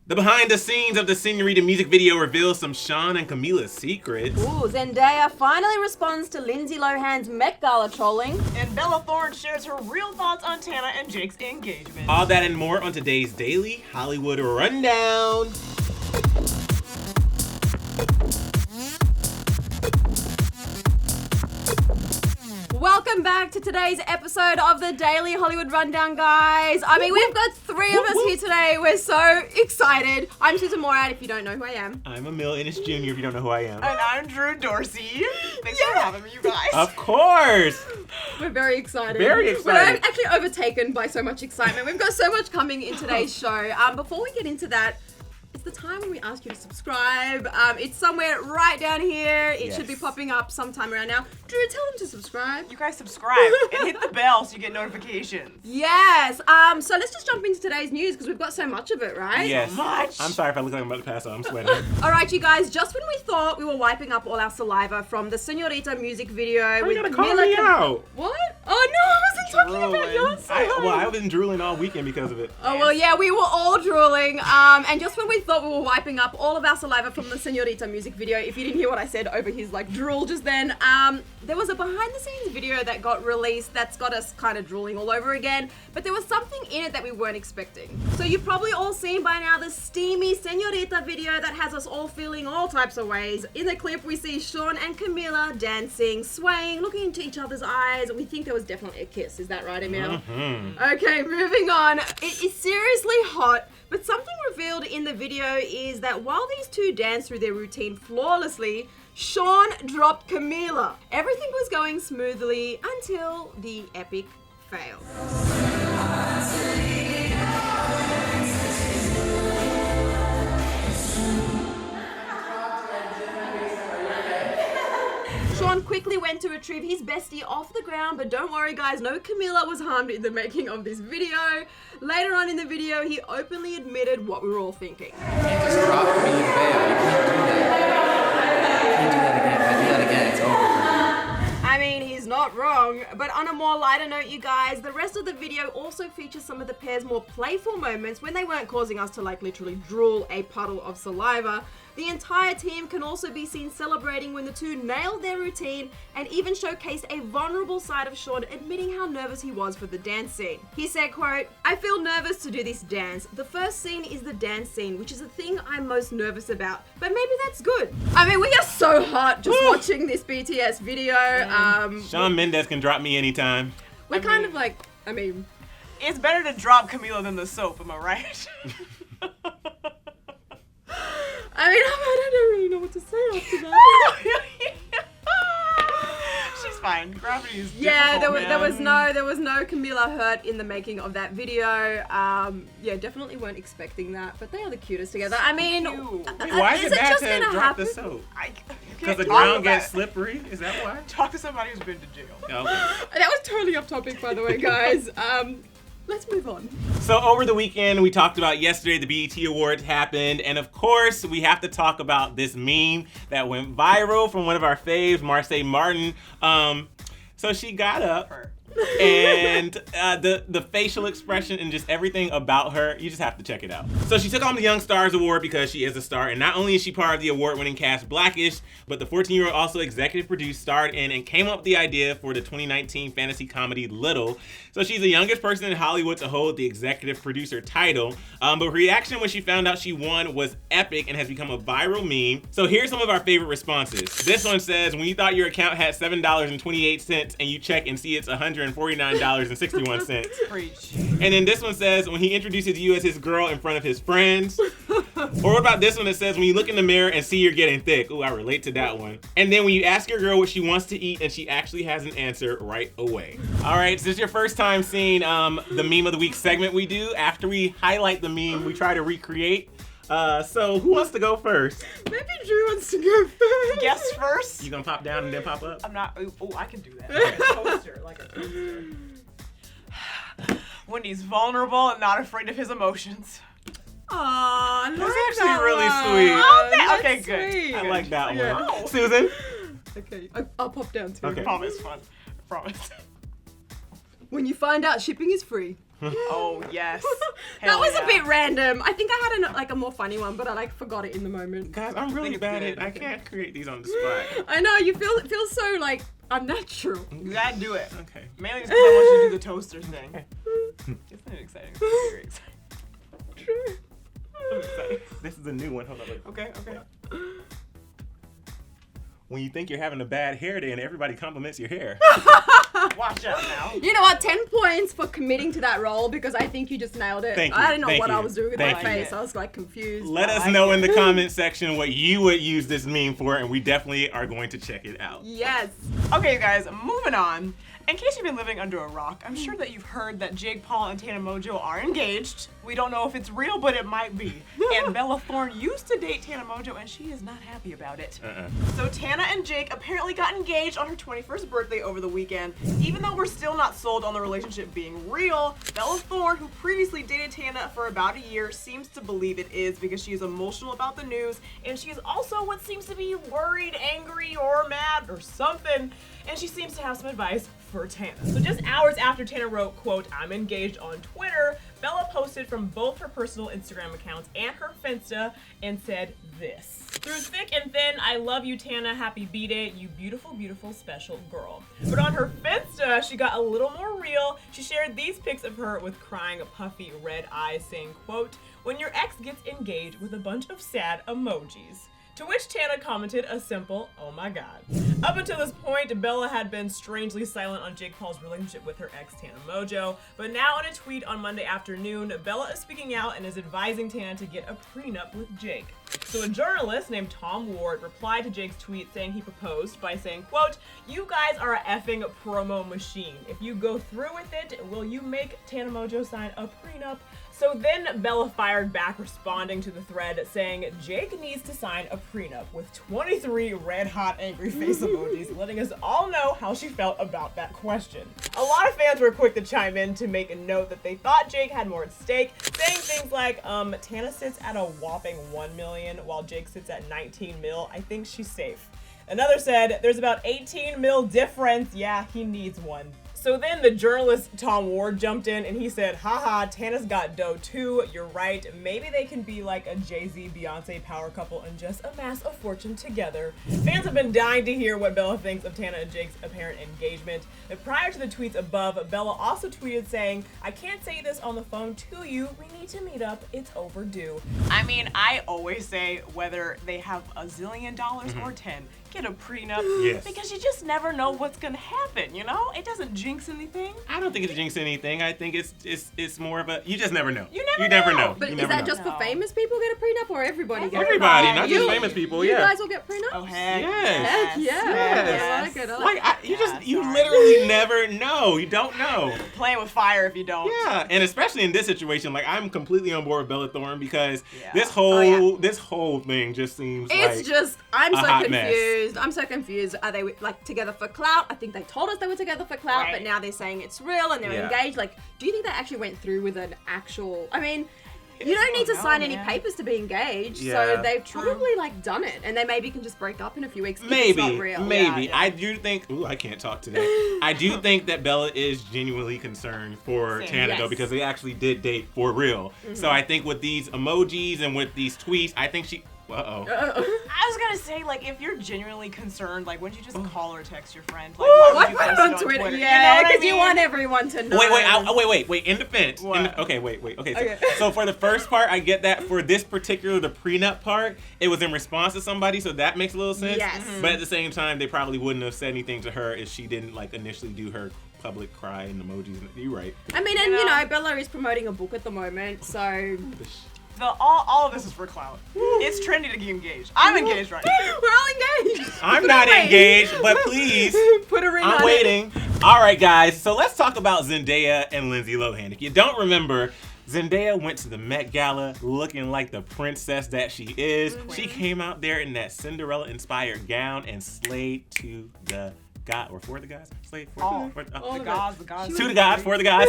The behind the scenes of the Senorita music video reveals some Sean and Camilla's secrets. Ooh, Zendaya finally responds to Lindsay Lohan's Met Gala trolling. And Bella Thorne shares her real thoughts on Tana and Jake's engagement. All that and more on today's Daily Hollywood Rundown. Welcome back to today's episode of the Daily Hollywood Rundown, guys. I mean, we've got three of us here today. We're so excited. I'm Sussan Morad, if you don't know who I am. I'm Emile and Jr. if you don't know who I am. And I'm Drew Dorsey. Thanks for having me, you guys. Of course. We're very excited. Very excited. We're actually overtaken by so much excitement. We've got so much coming in today's show. Before we get into that, it's the time when we ask you to subscribe. It's somewhere right down here. It should be popping up sometime around now. Drew, tell them to subscribe. You guys subscribe and hit the bell so you get notifications. Yes. So let's just jump into today's news because we've got so much of it, right? Yes. So much. I'm sorry if I look like I'm about to pass out. I'm sweating. All right, you guys. Just when we thought we were wiping up all our saliva from the Senorita music video You with gotta call Camilla. me out. What? Oh no, I wasn't talking about your saliva. I've been drooling all weekend because of it. Oh, well, yeah, we were all drooling. And just when we thought we were wiping up all of our saliva from the Senorita music video, if you didn't hear what I said over his, drool just then, there was a behind-the-scenes video that got released that's got us kind of drooling all over again, but there was something in it that we weren't expecting. So you've probably all seen by now the steamy Senorita video that has us all feeling all types of ways. In the clip, we see Sean and Camilla dancing, swaying, looking into each other's eyes. We think there was definitely a kiss. Is that right, Emile? Mm-hmm. Okay, moving on. It is seriously hot, but something revealed in the video is that while these two dance through their routine flawlessly, Sean dropped Camilla. Everything was going smoothly until the epic fail. Sean quickly went to retrieve his bestie off the ground, but don't worry guys, no Camilla was harmed in the making of this video. Later on in the video, he openly admitted what we were all thinking. You just dropped me in bail. You can't do that. You can't do that again. If I do that again, it's over for me. I mean, he's not wrong, but on a more lighter note, you guys, the rest of the video also features some of the pair's more playful moments when they weren't causing us to literally drool a puddle of saliva. The entire team can also be seen celebrating when the two nailed their routine and even showcased a vulnerable side of Sean admitting how nervous he was for the dance scene. He said, quote, "I feel nervous to do this dance. The first scene is the dance scene, which is the thing I'm most nervous about, but maybe that's good." I mean, we are so hot just watching this BTS video. Shawn Mendes can drop me anytime. We're I mean, it's better to drop Camilla than the soap, am I right? I don't really know what to say after that. She's fine. Gravity is Yeah, difficult, there was no Camilla hurt in the making of that video. Definitely weren't expecting that, but they are the cutest together. I mean, Wait, Why is it bad just to gonna drop happen? the soap? Because Because the ground gets slippery? Is that why? Talk to somebody who's been to jail. Yeah, okay. That was totally off topic, by the way, guys. Let's move on. So over the weekend, we talked about yesterday, the BET Awards happened, and of course, we have to talk about this meme that went viral from one of our faves, Marseille Martin. So she got up, and the facial expression and just everything about her, you just have to check it out. So she took on the Young Stars Award because she is a star, and not only is she part of the award-winning cast Blackish, but the 14-year-old also executive produced, starred in, and came up with the idea for the 2019 fantasy comedy Little. So she's the youngest person in Hollywood to hold the executive producer title, but her reaction when she found out she won was epic and has become a viral meme. So here's some of our favorite responses. This one says, when you thought your account had $7.28 and you check and see it's $149.61. Preach. And then this one says, when he introduces you as his girl in front of his friends. Or what about this one that says, when you look in the mirror and see you're getting thick? Ooh, I relate to that one. And then when you ask your girl what she wants to eat and she actually has an answer right away. All right, so this is your first time seeing the Meme of the Week segment we do. After we highlight the meme, we try to recreate. So who wants to go first? Maybe Drew wants to go first. Guess first? You gonna pop down and then pop up? I'm not. Oh, I can do that. Like a toaster. Like a toaster. When he's vulnerable and not afraid of his emotions. Aw, That's actually really sweet. Oh, okay, good. Sweet. I like that one. Yeah. Susan? Okay, I'll pop down too. Okay. Promise fun. Promise. When you find out shipping is free. Oh, yes. That Hell was a yeah. bit random. I think I had a more funny one, but I forgot it in the moment. Guys, I'm really it's bad good. at. I can't create these on the spot. I know it feels so unnatural. You gotta do it. Okay. Mainly because I want you to do the toaster thing. Isn't it exciting? It's very exciting. True. I'm excited. This is a new one. Hold on. Wait. Okay. When you think you're having a bad hair day and everybody compliments your hair. Watch out now. You know what? 10 points for committing to that role because I think you just nailed it. Thank you, I didn't know thank what you, I was doing with thank my you. face. I was confused. Let us know in the comment section what you would use this meme for, and we definitely are going to check it out. Yes. Okay, you guys, moving on. In case you've been living under a rock, I'm sure that you've heard that Jake Paul and Tana Mongeau are engaged. We don't know if it's real, but it might be. And Bella Thorne used to date Tana Mongeau, and she is not happy about it. So Tana and Jake apparently got engaged on her 21st birthday over the weekend. Even though we're still not sold on the relationship being real, Bella Thorne, who previously dated Tana for about a year, seems to believe it is because she is emotional about the news, and she is also what seems to be worried, angry, or mad, or something. And she seems to have some advice for Tana. So just hours after Tana wrote, quote, "I'm engaged" on Twitter, Bella posted from both her personal Instagram accounts and her Finsta and said this: "Through thick and thin, I love you, Tana. Happy B-Day, you beautiful, beautiful, special girl." But on her Finsta, she got a little more real. She shared these pics of her with crying, puffy red eyes, saying, quote, "When your ex gets engaged," with a bunch of sad emojis. To which Tana commented a simple, "Oh my god." Up until this point, Bella had been strangely silent on Jake Paul's relationship with her ex, Tana Mongeau, but now in a tweet on Monday afternoon, Bella is speaking out and is advising Tana to get a prenup with Jake. So a journalist named Tom Ward replied to Jake's tweet saying he proposed by saying, quote, "You guys are a effing promo machine. If you go through with it, will you make Tana Mongeau sign a prenup?" So then Bella fired back, responding to the thread saying Jake needs to sign a prenup with 23 red hot angry face emojis, letting us all know how she felt about that question. A lot of fans were quick to chime in to make a note that they thought Jake had more at stake, saying things like, Tana sits at a whopping 1 million while Jake sits at 19 mil. I think she's safe. Another said, "There's about 18 mil difference. Yeah, he needs one." So then the journalist Tom Ward jumped in and he said, "Haha, Tana's got dough too. You're right. Maybe they can be like a Jay-Z Beyonce power couple and just amass a fortune together." Fans have been dying to hear what Bella thinks of Tana and Jake's apparent engagement. But prior to the tweets above, Bella also tweeted saying, "I can't say this on the phone to you. We need to meet up. It's overdue." I mean, I always say whether they have a zillion dollars or 10, get a prenup. Yes. Because you just never know what's gonna happen, you know? It doesn't jinx anything. I don't think it's jinx anything. I think it's more of a, you just never know. You never know. But You is never that know. just for famous people get a prenup or everybody gets Everybody, a prenup? not just famous people. You Yeah. guys will get prenups? Oh, heck Yes. Heck yeah. Yes. I like it. I like Like it. you sorry. literally never know. You don't know. Playing with fire if you don't. Yeah, and especially in this situation, like I'm completely on board with Bella Thorne because Yeah. this whole thing just seems It's like just, I'm a so hot mess. confused. I'm so confused. Are they like together for clout? I think they told us they were together for clout, Right. but now they're saying it's real and they're Yeah. engaged. Like, do you think they actually went through with an actual? I mean, you don't need to know, sign any man. papers to be engaged, Yeah. so they've probably like done it, and they maybe can just break up in a few weeks. If it's maybe, not real. maybe. Yeah. I do think. Ooh, I can't talk today. I do think that Bella is genuinely concerned for Same. Tana though Yes. because they actually did date for real. So I think with these emojis and with these tweets, I think she. Uh-oh. I was gonna say, like, if you're genuinely concerned, like, wouldn't you just call or text your friend? Like, Why would you put it post on Twitter? You know Yeah, what I because you mean? want everyone to know. Wait. In defense. What? Okay, wait. Okay, so, Okay. so for the first part, I get that. For this particular, the prenup part, it was in response to somebody, so that makes a little sense. Yes. But at the same time, they probably wouldn't have said anything to her if she didn't, like, initially do her public cry and emojis. You're right. I mean, and You you know. know, Bella is promoting a book at the moment, so All of this is for clout. It's trendy to get engaged. I'm engaged right now. we're all engaged. I'm Put not a ring. engaged, but please. Put a ring on I'm it. waiting. All right, guys. So let's talk about Zendaya and Lindsay Lohan. If you don't remember, Zendaya went to the Met Gala looking like the princess that she is. She came out there in that Cinderella-inspired gown and slayed to the God or for the guys. Slayed for All. the The gods. to the guys, for the guys,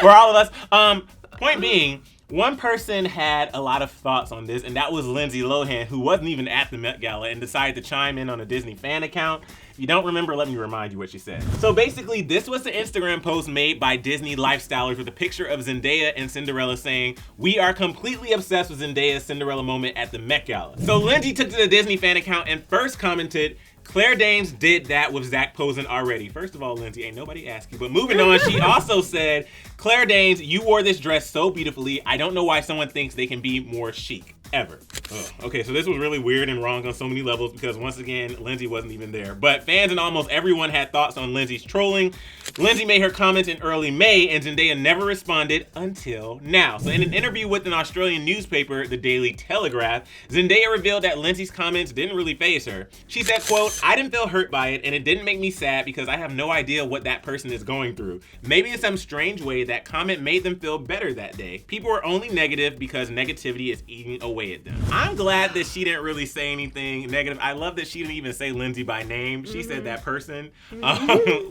for all of us. Point being, one person had a lot of thoughts on this, and that was Lindsay Lohan, who wasn't even at the Met Gala and decided to chime in on a Disney fan account. If you don't remember, let me remind you what she said. So basically, this was the Instagram post made by Disney lifestylers with a picture of Zendaya and Cinderella saying, "We are completely obsessed with Zendaya's Cinderella moment at the Met Gala." So Lindsay took to the Disney fan account and first commented, "Claire Danes did that with Zach Posen already." First of all, Lindsay, ain't nobody asked you. But moving on, she also said, "Claire Danes, you wore this dress so beautifully. I don't know why someone thinks they can be more chic. Ever." Ugh. Okay, so this was really weird and wrong on so many levels because once again, Lindsay wasn't even there. But fans and almost everyone had thoughts on Lindsay's trolling. Lindsay made her comments in early May and Zendaya never responded until now. So in an interview with an Australian newspaper, the Daily Telegraph, Zendaya revealed that Lindsay's comments didn't really faze her. She said, quote, "I didn't feel hurt by it and it didn't make me sad because I have no idea what that person is going through. Maybe in some strange way that comment made them feel better that day. People are only negative because negativity is eating away at them." I'm glad that she didn't really say anything negative. I love that she didn't even say Lindsay by name. She said that person,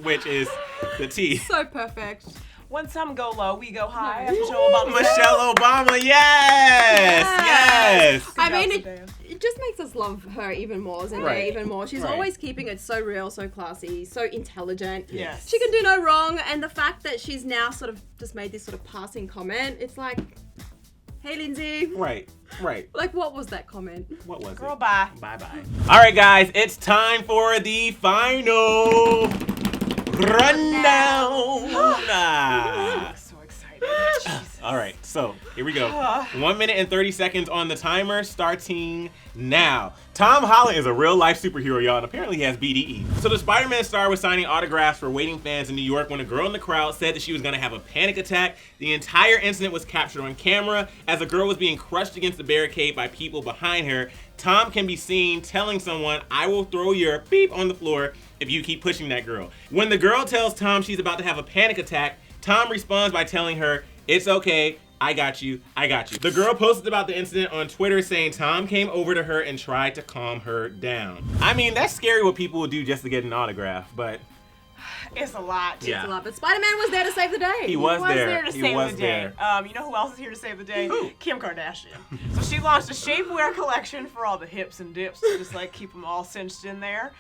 which is the T. So perfect. When some go low, we go high. As Michelle Obama said. Michelle Obama, yes. I mean, it just makes us love her even more, Zendaya Right. even more. She's Right. always keeping it so real, so classy, so intelligent. Yes. She can do no wrong, and the fact that she's now sort of just made this sort of passing comment, it's like, hey, Lindsay. Right. Like, what was that comment? What was Girl, it? bye. Bye-bye. All right, guys, it's time for the final rundown. I'm so excited. Jesus. All right, so here we go. 1 minute and 30 seconds on the timer, starting now. Tom Holland is a real-life superhero, y'all, and apparently he has BDE. So the Spider-Man star was signing autographs for waiting fans in New York when a girl in the crowd said that she was gonna have a panic attack. The entire incident was captured on camera as a girl was being crushed against the barricade by people behind her. Tom can be seen telling someone, "I will throw your beep on the floor if you keep pushing that girl." When the girl tells Tom she's about to have a panic attack, Tom responds by telling her, "It's okay, I got you, I got you." The girl posted about the incident on Twitter saying Tom came over to her and tried to calm her down. I mean, that's scary what people will do just to get an autograph, but It's a lot. yeah. It's a lot, but Spider-Man was there to save the day. He was there. to He save was the day. there. You know who else is here to save the day? Who? Kim Kardashian. So she launched a shapewear collection for all the hips and dips to just like keep them all cinched in there.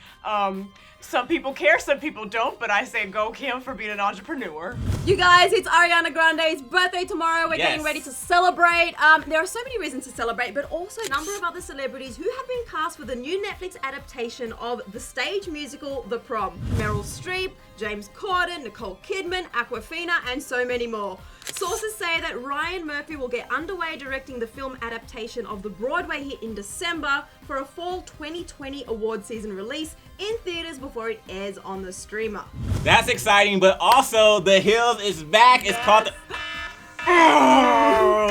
Some people care, some people don't, but I say go Kim for being an entrepreneur. You guys, it's Ariana Grande's birthday tomorrow. We're getting ready to celebrate. There are so many reasons to celebrate, but also a number of other celebrities who have been cast for the new Netflix adaptation of the stage musical The Prom. Meryl Streep, James Corden, Nicole Kidman, Awkwafina, and so many more. Sources say that Ryan Murphy will get underway directing the film adaptation of the Broadway hit in December for a fall 2020 award season release in theaters before it airs on the streamer. That's exciting, but also The Hills is back. It's called the...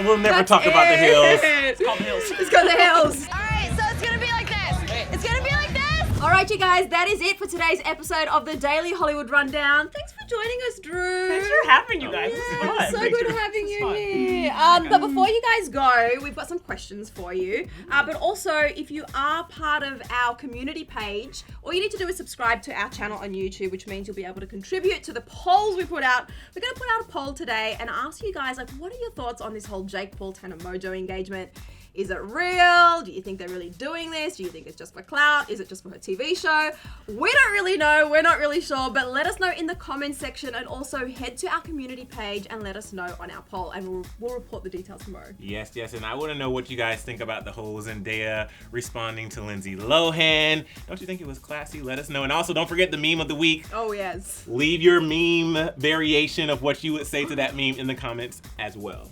We'll never talk about The Hills. It's called Hills. It's called The Hills. Alright, so it's gonna be like this. It's gonna be like this. Alright, you guys, that is it for today's episode of the Daily Hollywood Rundown. Thanks for joining us, Drew. Thanks for having you guys. This is fun. So Thanks, good Drew. having you fun. here. But before you guys go, we've got some questions for you. But also, if you are part of our community page, all you need to do is subscribe to our channel on YouTube, which means you'll be able to contribute to the polls we put out. We're going to put out a poll today and ask you guys, like, what are your thoughts on this whole Jake Paul, Tana Mongeau engagement? Is it real? Do you think they're really doing this? Do you think it's just for clout? Is it just for her TV show? We don't really know. We're not really sure. But let us know in the comments section, and also head to our community page and let us know on our poll, and we'll report the details tomorrow. Yes, and I want to know what you guys think about the whole Zendaya responding to Lindsay Lohan. Don't you think it was classy? Let us know. And also, don't forget the meme of the week. Oh, yes. Leave your meme variation of what you would say to that meme in the comments as well.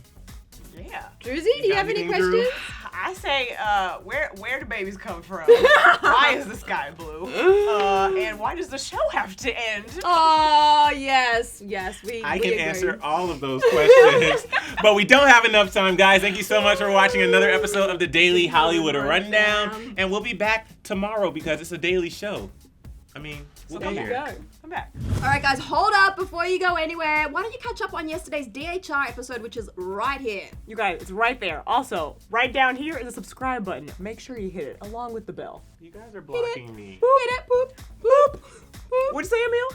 Yeah. Druzy, do you have any anything, Drew? questions? I say, where do babies come from? Why is the sky blue? And why does the show have to end? Oh, yes. I we can agree. answer all of those questions, but we don't have enough time, guys. Thank you so much for watching another episode of the Daily Hollywood Rundown, and we'll be back tomorrow because it's a daily show. I mean, we'll be here. Come back. All right, guys, hold up before you go anywhere. Why don't you catch up on yesterday's DHR episode, which is right here. You guys, it's right there. Also, right down here is a subscribe button. Make sure you hit it along with the bell. You guys are blocking me. Hit it, boop, boop, boop. What'd you say, Emile?